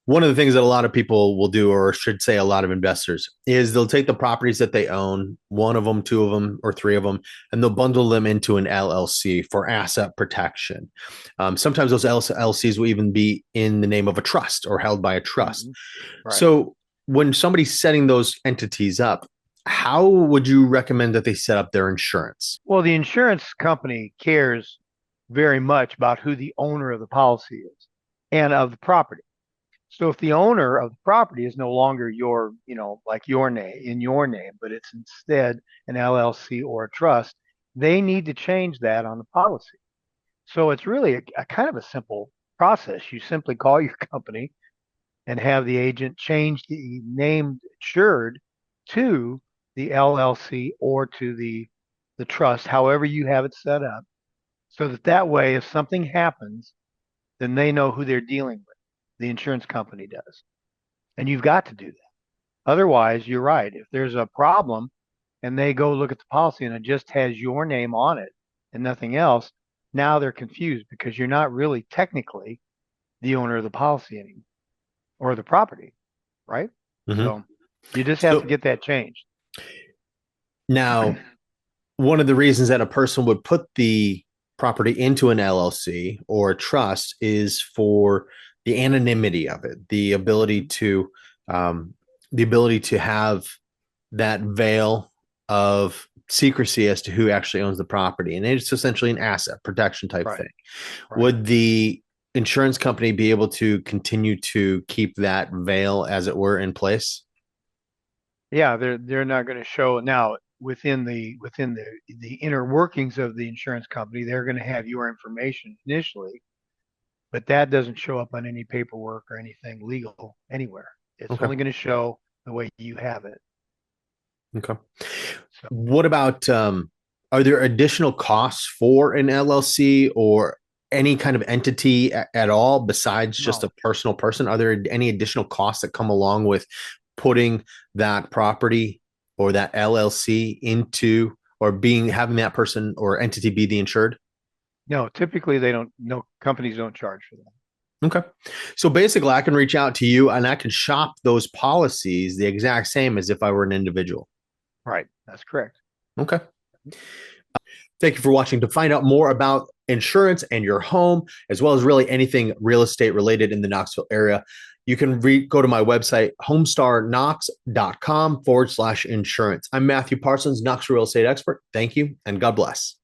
one of the things that a lot of people will do, or should say a lot of investors, is they'll take the properties that they own, one of them, two of them, or three of them, and they'll bundle them into an LLC for asset protection. Sometimes those LLCs will even be in the name of a trust or held by a trust. Hmm. Right. So when somebody's setting those entities up, how would you recommend that they set up their insurance? Well, the insurance company cares very much about who the owner of the policy is and of the property. So if the owner of the property is no longer your, like your name in your name, but it's instead an LLC or a trust, they need to change that on the policy. So it's really a kind of a simple process. You simply call your company and have the agent change the named insured to the LLC or to the trust, however you have it set up, so that that way, if something happens, then they know who they're dealing with. The insurance company does, and you've got to do that. Otherwise, you're right. If there's a problem and they go look at the policy and it just has your name on it and nothing else, now they're confused because you're not really technically the owner of the policy anymore or the property, right? Mm-hmm. So you just have to So get that changed. now, one of the reasons that a person would put the property into an LLC or a trust is for the anonymity of it, um, the ability to have that veil of secrecy as to who actually owns the property, and it's essentially an asset protection type Right, thing. right. Would the insurance company be able to continue to keep that veil, as it were, in place? Yeah, they're not going to show now within the inner workings of the insurance company. They're going to have your information initially, but that doesn't show up on any paperwork or anything legal anywhere. It's Okay. only going to show the way you have it. Okay. So What about are there additional costs for an LLC or any kind of entity at all besides just no, a personal person? Are there any additional costs that come along with putting that property or that LLC into or being having that person or entity be the insured? no, typically they don't. No, companies don't charge for that. Okay. So basically, I can reach out to you and I can shop those policies the exact same as if I were an individual. Right, that's correct. Okay. Thank you for watching. To find out more about insurance and your home, as well as really anything real estate related in the Knoxville area, you can go to my website, homestarknox.com/insurance. I'm Matthew Parsons, Knoxville real estate expert. Thank you and God bless.